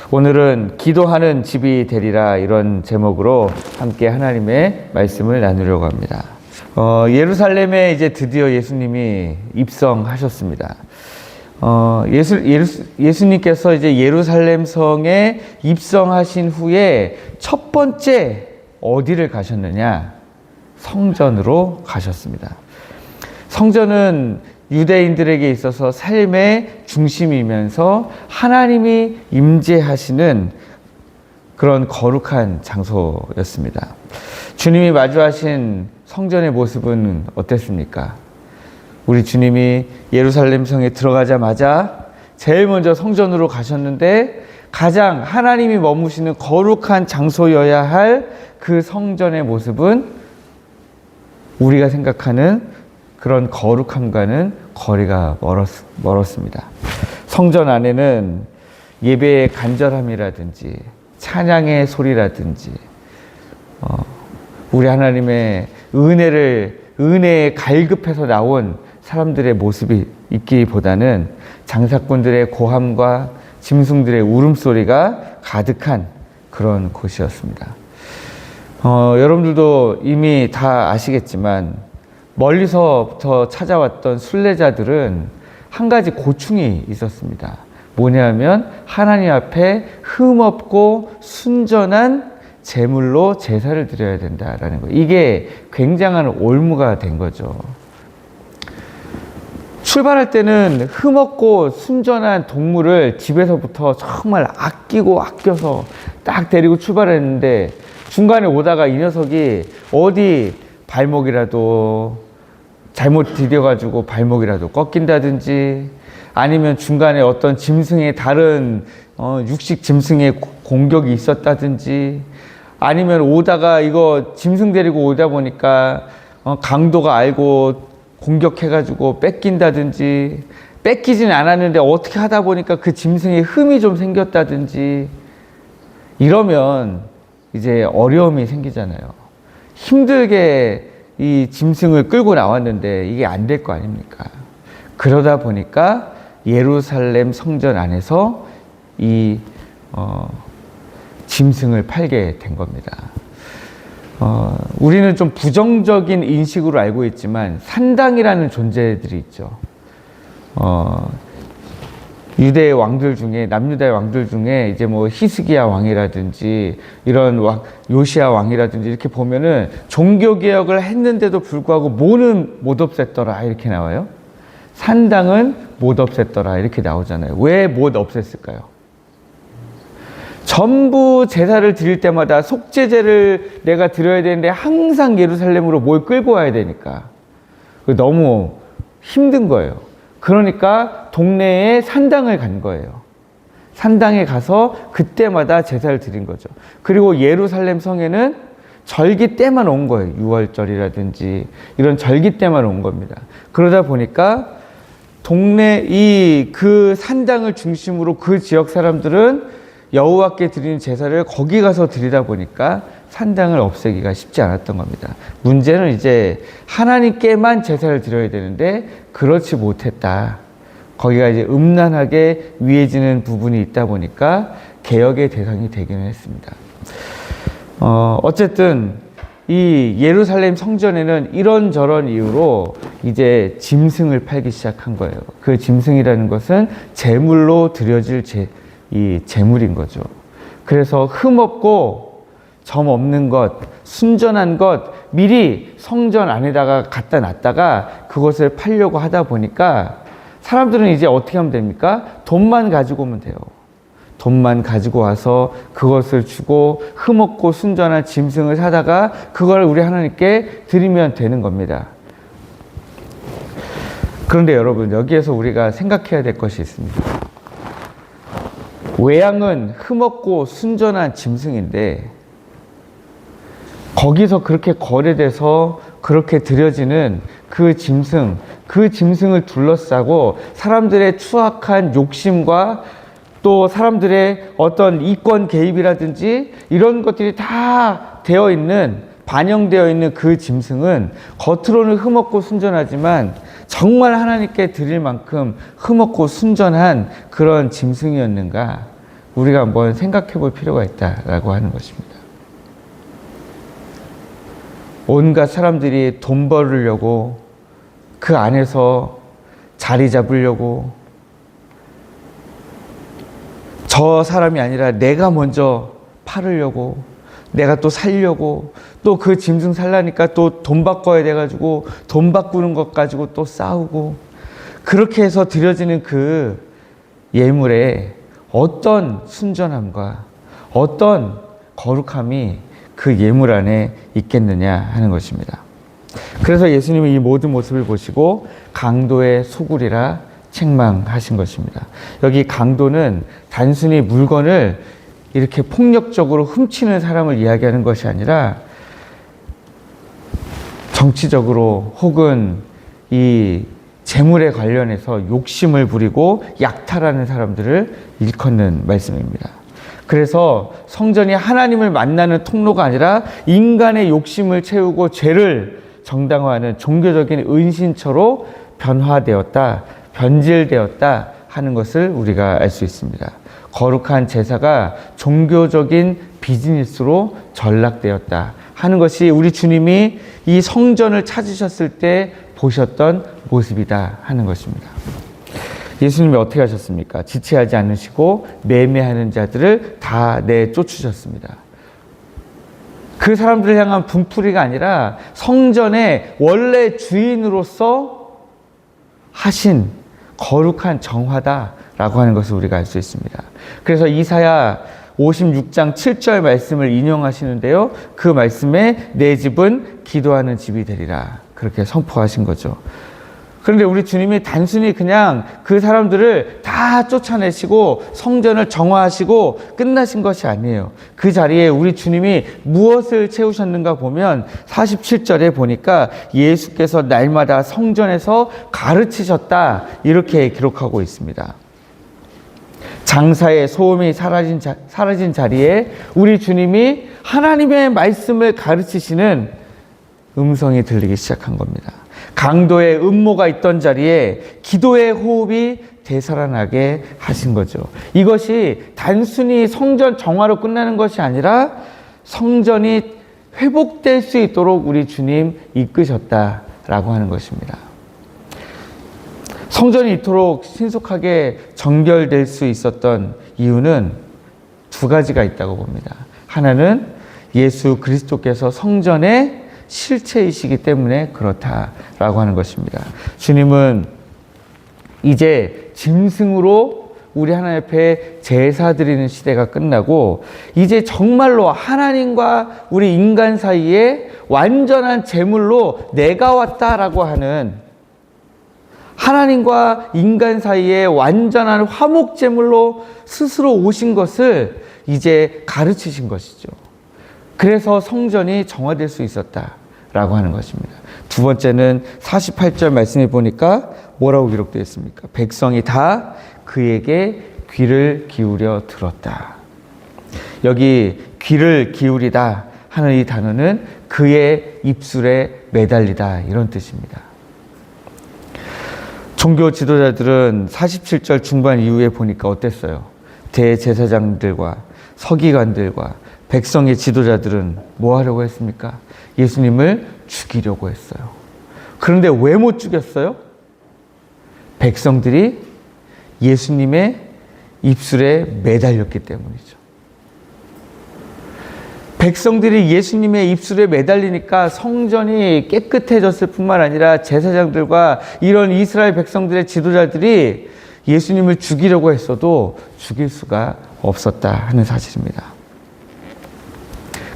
오늘은 기도하는 집이 되리라 이런 제목으로 함께 하나님의 말씀을 나누려고 합니다. 예루살렘에 이제 드디어 예수님이 입성하셨습니다. 예수님께서 이제 예루살렘 성에 입성하신 후에 첫 번째 어디를 가셨느냐? 성전으로 가셨습니다. 성전은 유대인들에게 있어서 삶의 중심이면서 하나님이 임재하시는 그런 거룩한 장소였습니다. 주님이 마주하신 성전의 모습은 어땠습니까? 우리 주님이 예루살렘 성에 들어가자마자 제일 먼저 성전으로 가셨는데 가장 하나님이 머무시는 거룩한 장소여야 할 그 성전의 모습은 우리가 생각하는 그런 거룩함과는 거리가 멀었습니다. 성전 안에는 예배의 간절함이라든지 찬양의 소리라든지 우리 하나님의 은혜에 갈급해서 나온 사람들의 모습이 있기보다는 장사꾼들의 고함과 짐승들의 울음소리가 가득한 그런 곳이었습니다. 여러분들도 이미 다 아시겠지만 멀리서부터 찾아왔던 순례자들은 한 가지 고충이 있었습니다. 뭐냐면 하나님 앞에 흠없고 순전한 제물로 제사를 드려야 된다라는 거. 이게 굉장한 올무가 된 거죠. 출발할 때는 흠없고 순전한 동물을 집에서부터 정말 아껴서 딱 데리고 출발했는데 중간에 오다가 이 녀석이 어디 발목이라도 잘못 디뎌가지고 발목이라도 꺾인다든지 아니면 중간에 어떤 짐승의 다른 육식 짐승의 공격이 있었다든지 아니면 오다가 이거 짐승 데리고 오다 보니까 강도가 알고 공격해가지고 뺏긴다든지 뺏기진 않았는데 어떻게 하다 보니까 그 짐승에 흠이 좀 생겼다든지 이러면 이제 어려움이 생기잖아요. 힘들게 이 짐승을 끌고 나왔는데 이게 안 될 거 아닙니까? 그러다 보니까 예루살렘 성전 안에서 이 짐승을 팔게 된 겁니다. 우리는 좀 부정적인 인식으로 알고 있지만 산당이라는 존재들이 있죠. 유대의 왕들 중에 남유다의 왕들 중에 이제 뭐 히스기야 왕이라든지 이런 요시야 왕이라든지 이렇게 보면은 종교 개혁을 했는데도 불구하고 뭐는 못 없앴더라 이렇게 나와요. 산당은 못 없앴더라 이렇게 나오잖아요. 왜 못 없앴을까요? 전부 제사를 드릴 때마다 속죄제를 내가 드려야 되는데 항상 예루살렘으로 뭘 끌고 와야 되니까 너무 힘든 거예요. 그러니까 동네에 산당을 간 거예요. 산당에 가서 그때마다 제사를 드린 거죠. 그리고 예루살렘 성에는 절기 때만 온 거예요. 6월절이라든지 이런 절기 때만 온 겁니다. 그러다 보니까 동네 그 산당을 중심으로 그 지역 사람들은 여호와께 드리는 제사를 거기 가서 드리다 보니까 산당을 없애기가 쉽지 않았던 겁니다. 문제는 이제 하나님께만 제사를 드려야 되는데 그렇지 못했다. 거기가 이제 음란하게 위해지는 부분이 있다 보니까 개혁의 대상이 되기는 했습니다. 어쨌든 이 예루살렘 성전에는 이런저런 이유로 이제 짐승을 팔기 시작한 거예요. 그 짐승이라는 것은 제물로 드려질 이 제물인 거죠. 그래서 흠없고 점 없는 것, 순전한 것 미리 성전 안에다가 갖다 놨다가 그것을 팔려고 하다 보니까 사람들은 이제 어떻게 하면 됩니까? 돈만 가지고 오면 돼요. 돈만 가지고 와서 그것을 주고 흠없고 순전한 짐승을 사다가 그걸 우리 하나님께 드리면 되는 겁니다. 그런데 여러분, 여기에서 우리가 생각해야 될 것이 있습니다. 외양은 흠없고 순전한 짐승인데 거기서 그렇게 거래돼서 그렇게 드려지는 그 짐승을 둘러싸고 사람들의 추악한 욕심과 또 사람들의 어떤 이권 개입이라든지 이런 것들이 다 반영되어 있는 그 짐승은 겉으로는 흠없고 순전하지만 정말 하나님께 드릴 만큼 흠없고 순전한 그런 짐승이었는가? 우리가 한번 생각해 볼 필요가 있다라고 하는 것입니다. 온갖 사람들이 돈 벌으려고 그 안에서 자리 잡으려고 저 사람이 아니라 내가 먼저 팔으려고 내가 또 살려고 또 그 짐승 살라니까 또 돈 바꿔야 돼가지고 돈 바꾸는 것 가지고 또 싸우고 그렇게 해서 드려지는 그 예물에 어떤 순전함과 어떤 거룩함이 그 예물 안에 있겠느냐 하는 것입니다. 그래서 예수님은 이 모든 모습을 보시고 강도의 소굴이라 책망하신 것입니다. 여기 강도는 단순히 물건을 이렇게 폭력적으로 훔치는 사람을 이야기하는 것이 아니라 정치적으로 혹은 이 재물에 관련해서 욕심을 부리고 약탈하는 사람들을 일컫는 말씀입니다. 그래서 성전이 하나님을 만나는 통로가 아니라 인간의 욕심을 채우고 죄를 정당화하는 종교적인 은신처로 변화되었다, 변질되었다 하는 것을 우리가 알 수 있습니다. 거룩한 제사가 종교적인 비즈니스로 전락되었다 하는 것이 우리 주님이 이 성전을 찾으셨을 때 보셨던 모습이다 하는 것입니다. 예수님이 어떻게 하셨습니까? 지체하지 않으시고 매매하는 자들을 다 내쫓으셨습니다. 그 사람들을 향한 분풀이가 아니라 성전의 원래 주인으로서 하신 거룩한 정화다라고 하는 것을 우리가 알 수 있습니다. 그래서 이사야 56장 7절 말씀을 인용하시는데요. 그 말씀에 내 집은 기도하는 집이 되리라 그렇게 선포하신 거죠. 그런데 우리 주님이 단순히 그냥 그 사람들을 다 쫓아내시고 성전을 정화하시고 끝나신 것이 아니에요. 그 자리에 우리 주님이 무엇을 채우셨는가 보면 47절에 보니까 예수께서 날마다 성전에서 가르치셨다 이렇게 기록하고 있습니다. 장사의 소음이 사라진 자리에 우리 주님이 하나님의 말씀을 가르치시는 음성이 들리기 시작한 겁니다. 강도의 음모가 있던 자리에 기도의 호흡이 되살아나게 하신 거죠. 이것이 단순히 성전 정화로 끝나는 것이 아니라 성전이 회복될 수 있도록 우리 주님 이끄셨다라고 하는 것입니다. 성전이 이토록 신속하게 정결될 수 있었던 이유는 두 가지가 있다고 봅니다. 하나는 예수 그리스도께서 성전의 실체이시기 때문에 그렇다라고 하는 것입니다. 주님은 이제 짐승으로 우리 하나님 앞에 제사 드리는 시대가 끝나고 이제 정말로 하나님과 우리 인간 사이에 완전한 제물로 내가 왔다라고 하는 하나님과 인간 사이에 완전한 화목제물로 스스로 오신 것을 이제 가르치신 것이죠. 그래서 성전이 정화될 수 있었다라고 하는 것입니다. 두 번째는 48절 말씀에 보니까 뭐라고 기록되어 있습니까? 백성이 다 그에게 귀를 기울여 들었다. 여기 귀를 기울이다 하는 이 단어는 그의 입술에 매달리다 이런 뜻입니다. 종교 지도자들은 47절 중반 이후에 보니까 어땠어요? 대제사장들과 서기관들과 백성의 지도자들은 뭐 하려고 했습니까? 예수님을 죽이려고 했어요. 그런데 왜 못 죽였어요? 백성들이 예수님의 입술에 매달렸기 때문이죠. 백성들이 예수님의 입술에 매달리니까 성전이 깨끗해졌을 뿐만 아니라 제사장들과 이런 이스라엘 백성들의 지도자들이 예수님을 죽이려고 했어도 죽일 수가 없었다 하는 사실입니다.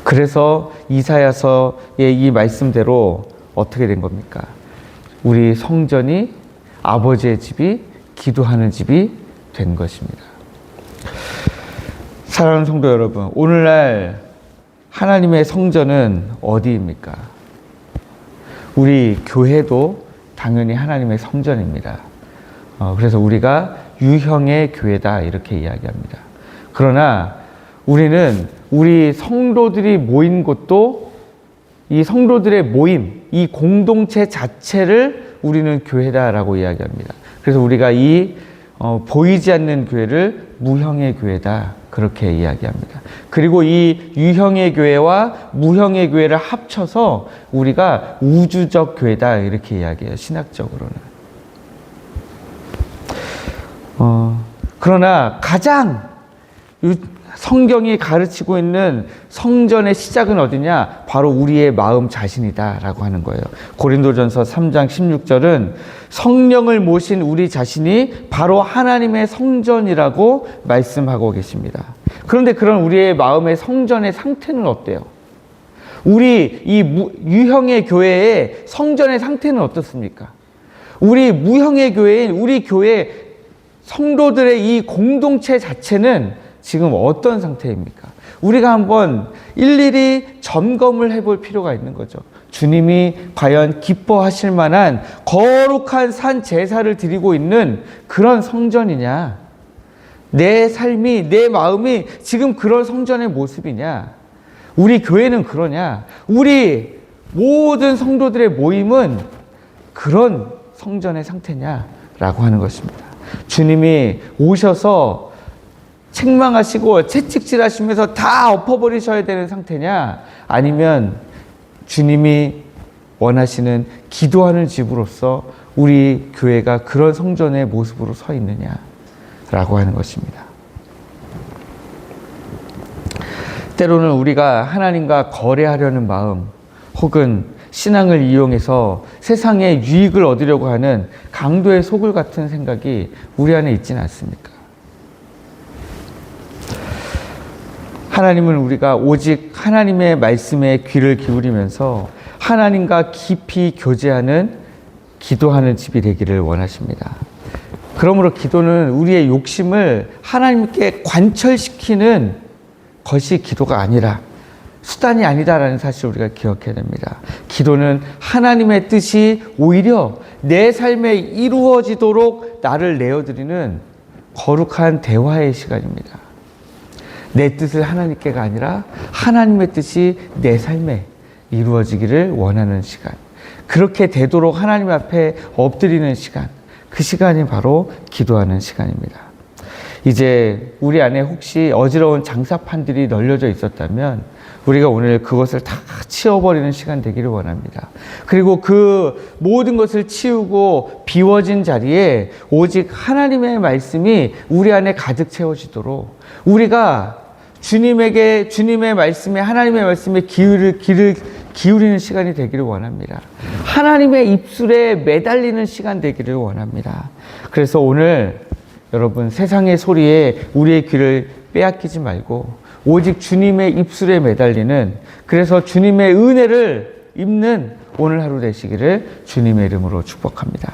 그래서 이사야서의 이 말씀대로 어떻게 된 겁니까? 우리 성전이 아버지의 집이 기도하는 집이 된 것입니다. 사랑하는 성도 여러분, 오늘날 하나님의 성전은 어디입니까? 우리 교회도 당연히 하나님의 성전입니다. 그래서 우리가 유형의 교회다 이렇게 이야기합니다. 그러나 우리는 우리 성도들이 모인 곳도 이 성도들의 모임, 이 공동체 자체를 우리는 교회다라고 이야기합니다. 그래서 우리가 이 보이지 않는 교회를 무형의 교회다 그렇게 이야기합니다. 그리고 이 유형의 교회와 무형의 교회를 합쳐서 우리가 우주적 교회다 이렇게 이야기해요. 신학적으로는. 그러나 가장 성경이 가르치고 있는 성전의 시작은 어디냐? 바로 우리의 마음 자신이다라고 하는 거예요. 고린도전서 3장 16절은 성령을 모신 우리 자신이 바로 하나님의 성전이라고 말씀하고 계십니다. 그런데 그런 우리의 마음의 성전의 상태는 어때요? 우리 이 유형의 교회의 성전의 상태는 어떻습니까? 우리 무형의 교회인 우리 교회 성도들의 이 공동체 자체는 지금 어떤 상태입니까? 우리가 한번 일일이 점검을 해볼 필요가 있는 거죠. 주님이 과연 기뻐하실 만한 거룩한 산 제사를 드리고 있는 그런 성전이냐? 내 삶이, 내 마음이 지금 그런 성전의 모습이냐? 우리 교회는 그러냐? 우리 모든 성도들의 모임은 그런 성전의 상태냐? 라고 하는 것입니다. 주님이 오셔서 책망하시고 채찍질 하시면서 다 엎어버리셔야 되는 상태냐? 아니면 주님이 원하시는 기도하는 집으로서 우리 교회가 그런 성전의 모습으로 서 있느냐라고 하는 것입니다. 때로는 우리가 하나님과 거래하려는 마음 혹은 신앙을 이용해서 세상의 유익을 얻으려고 하는 강도의 소굴 같은 생각이 우리 안에 있지는 않습니까? 하나님은 우리가 오직 하나님의 말씀에 귀를 기울이면서 하나님과 깊이 교제하는 기도하는 집이 되기를 원하십니다. 그러므로 기도는 우리의 욕심을 하나님께 관철시키는 것이 기도가 아니라 수단이 아니다라는 사실을 우리가 기억해야 됩니다. 기도는 하나님의 뜻이 오히려 내 삶에 이루어지도록 나를 내어드리는 거룩한 대화의 시간입니다. 내 뜻을 하나님께가 아니라 하나님의 뜻이 내 삶에 이루어지기를 원하는 시간. 그렇게 되도록 하나님 앞에 엎드리는 시간. 그 시간이 바로 기도하는 시간입니다. 이제 우리 안에 혹시 어지러운 장사판들이 널려져 있었다면 우리가 오늘 그것을 다 치워버리는 시간 되기를 원합니다. 그리고 그 모든 것을 치우고 비워진 자리에 오직 하나님의 말씀이 우리 안에 가득 채워지도록 우리가 주님의 말씀에 하나님의 말씀에 귀를 기울이는 시간이 되기를 원합니다. 하나님의 입술에 매달리는 시간 되기를 원합니다. 그래서 오늘 여러분 세상의 소리에 우리의 귀를 빼앗기지 말고 오직 주님의 입술에 매달리는 그래서 주님의 은혜를 입는 오늘 하루 되시기를 주님의 이름으로 축복합니다.